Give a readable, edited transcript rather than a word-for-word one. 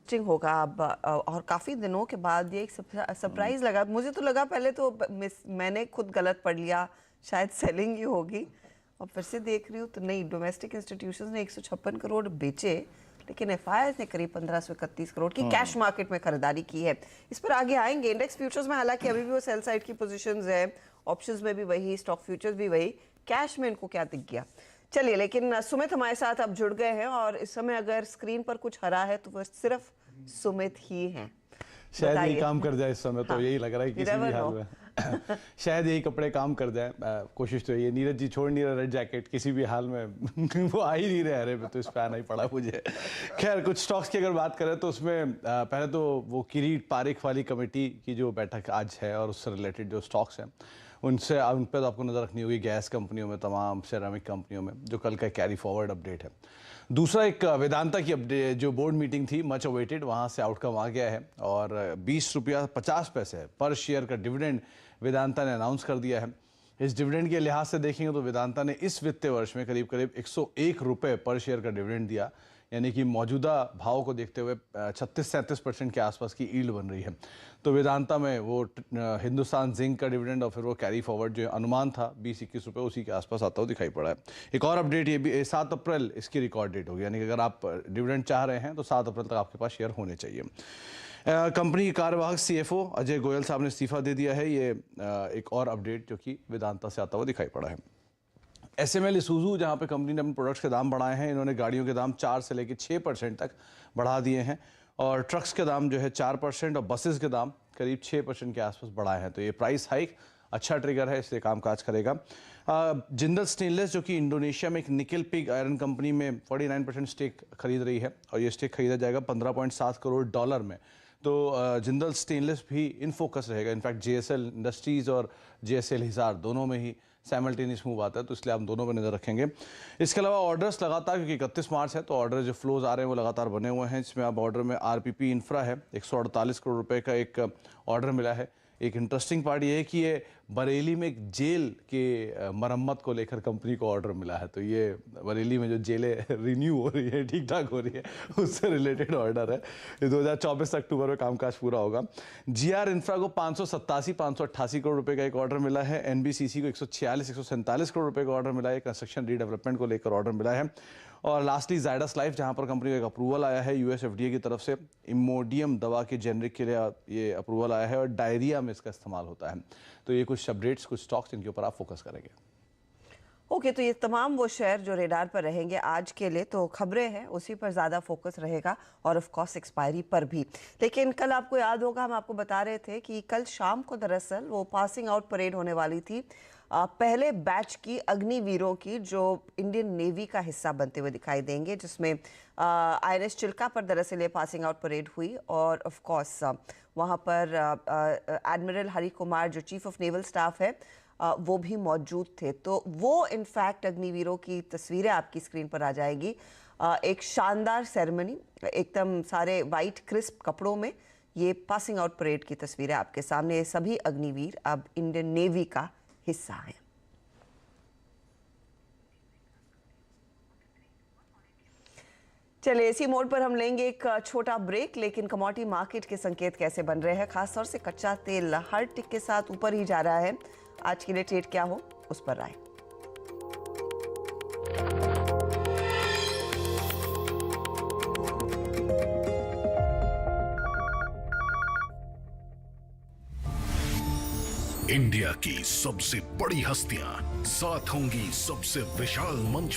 Interesting होगा अब। और काफ़ी दिनों के बाद ये एक सरप्राइज लगा मुझे। तो लगा पहले तो मैंने खुद गलत पढ़ लिया, शायद सेलिंग ही होगी, और फिर से देख रही हूँ तो नहीं, डोमेस्टिक इंस्टीट्यूशंस ने 156 करोड़ बेचे, लेकिन एफआईआईज ने करीब 1531 करोड़ की कैश मार्केट में खरीदारी की है। इस पर आगे आएंगे। इंडेक्स फ्यूचर्स में हालांकि अभी भी वो सेल साइड की पोजीशंस है, ऑप्शंस में भी वही, स्टॉक फ्यूचर्स भी वही, कैश में इनको क्या दिख गया। चलिए, लेकिन सुमित हमारे साथ अब जुड़ गए हैं, और इस समय अगर स्क्रीन पर कुछ हरा है तो वह सिर्फ सुमित ही हैं। शायद यही काम कर जाए इस समय, तो हाँ, यही लग रहा है किसी भी हाल में शायद यही कपड़े काम कर जाए। कोशिश तो ये, नीरज जी छोड़ नहीं रहे रेड जैकेट किसी भी हाल में वो आ ही नहीं रहे हरे पे, तो इस पे आना ही पड़ा मुझे। खैर, कुछ स्टॉक्स की अगर बात करें तो उसमें पहले तो वो किरीट पारिख वाली कमेटी की जो बैठक आज है और उससे रिलेटेड जो स्टॉक्स हैं उन पर तो आपको नज़र रखनी होगी। गैस कंपनियों में, तमाम सिरेमिक कंपनियों में, जो कल का कैरी फॉरवर्ड अपडेट है। दूसरा, एक वेदांता की अपडेट, जो बोर्ड मीटिंग थी मच अवेटेड, वहाँ से आउटकम आ गया है और 20 रुपया 50 पैसे पर शेयर का डिविडेंड वेदांता ने अनाउंस कर दिया है। इस डिविडेंड के लिहाज से देखेंगे तो वेदांता ने इस वित्तीय वर्ष में करीब करीब 101 रुपये पर शेयर का डिविडेंड दिया, यानी कि मौजूदा भाव को देखते हुए 36-37% के आसपास की यील्ड बन रही है। तो वेदांता में वो हिंदुस्तान जिंक का डिविडेंड और फिर वो कैरी फॉरवर्ड जो अनुमान था 20-21 रुपये, उसी के आसपास आता हुआ दिखाई पड़ा है। एक और अपडेट ये भी, 7 अप्रैल इसकी रिकॉर्ड डेट होगी, यानी कि अगर आप डिविडेंड चाह रहे हैं तो 7 अप्रैल तक आपके पास शेयर होने चाहिए। कंपनी के कार्यवाहक CFO अजय गोयल साहब ने इस्तीफा दे दिया है। ये एक और अपडेट जो कि वेदांता से आता हुआ दिखाई पड़ा है। SML इसूजू, जहाँ पे कंपनी ने अपने प्रोडक्ट्स के दाम बढ़ाए हैं, इन्होंने गाड़ियों के दाम 4 से लेकर 6% तक बढ़ा दिए हैं, और ट्रक्स के दाम जो है 4% और बसेस के दाम करीब 6% के आसपास बढ़ाए हैं। तो ये प्राइस हाइक अच्छा ट्रिगर है, इसलिए कामकाज करेगा। जिंदल स्टेनलेस, जो कि इंडोनेशिया में एक निकल पिग आयरन कंपनी में 49% स्टेक खरीद रही है, और ये स्टेक खरीदा जाएगा $15.7 करोड़ में। तो जिंदल स्टेनलेस भी इन फोकस रहेगा। इनफैक्ट JSL इंडस्ट्रीज़ और JSL हिसार दोनों में ही साइमल्टेनियस मूव आता है, तो इसलिए आप दोनों पर नज़र रखेंगे। इसके अलावा ऑर्डर्स लगातार, क्योंकि 31 मार्च है तो ऑर्डर जो फ्लोज आ रहे हैं वो लगातार बने हुए हैं। इसमें अब ऑर्डर में RPP इंफ्रा है, 148 करोड़ रुपए का एक ऑर्डर मिला है। एक इंटरेस्टिंग पार्ट ये है कि ये बरेली में एक जेल के मरम्मत को लेकर कंपनी को ऑर्डर मिला है। तो ये बरेली में जो जेलें रिन्यू हो रही है, ठीक ठाक हो रही है, उससे रिलेटेड ऑर्डर है। ये 2024 अक्टूबर में कामकाज पूरा होगा। GR इंफ्रा को 587-588 करोड़ रुपए का एक ऑर्डर मिला है। NBCC को 146-147 करोड़ रुपए का ऑर्डर मिला है। कंस्ट्रक्शन रीडेवलपमेंट को लेकर ऑर्डर मिला है। और लास्टली जायडस लाइफ, जहां पर कंपनी को एक अप्रूवल आया है US FDA की तरफ से, इमोडियम दवा के जेनरिक के लिए ये अप्रूवल आया है और डायरिया में इसका इस्तेमाल होता है। तो ये कुछ अपडेट्स, कुछ स्टॉक्स, इनके ऊपर आप फोकस करेंगे। ओके, तो ये तमाम वो शेयर जो रेडार पर रहेंगे आज के लिए, तो खबरें हैं उसी पर ज़्यादा फोकस रहेगा, और ऑफ कोर्स एक्सपायरी पर भी। लेकिन कल आपको याद होगा, हम आपको बता रहे थे कि कल शाम को दरअसल वो पासिंग आउट परेड होने वाली थी पहले बैच की अग्निवीरों की, जो इंडियन नेवी का हिस्सा बनते हुए दिखाई देंगे, जिसमें INS चिल्का पर दरअसल ये पासिंग आउट परेड हुई। और ऑफ कोर्स वहाँ पर एडमिरल हरि कुमार, जो चीफ ऑफ नेवल स्टाफ है, वो भी मौजूद थे। तो वो इनफैक्ट अग्निवीरों की तस्वीरें आपकी स्क्रीन पर आ जाएगी। एक शानदार सेरेमनी, एकदम सारे वाइट क्रिस्प कपड़ों में ये पासिंग आउट परेड की तस्वीरें आपके सामने। सभी अग्निवीर अब इंडियन नेवी का हिस्सा हैं। चलिए, इसी मोड पर हम लेंगे एक छोटा ब्रेक, लेकिन कमोडिटी मार्केट के संकेत कैसे बन रहे हैं, खासतौर से कच्चा तेल हर टिक के साथ ऊपर ही जा रहा है। आज के लिए ट्रेड क्या हो, उस पर राय। इंडिया की सबसे बड़ी हस्तियां साथ होंगी सबसे विशाल मंच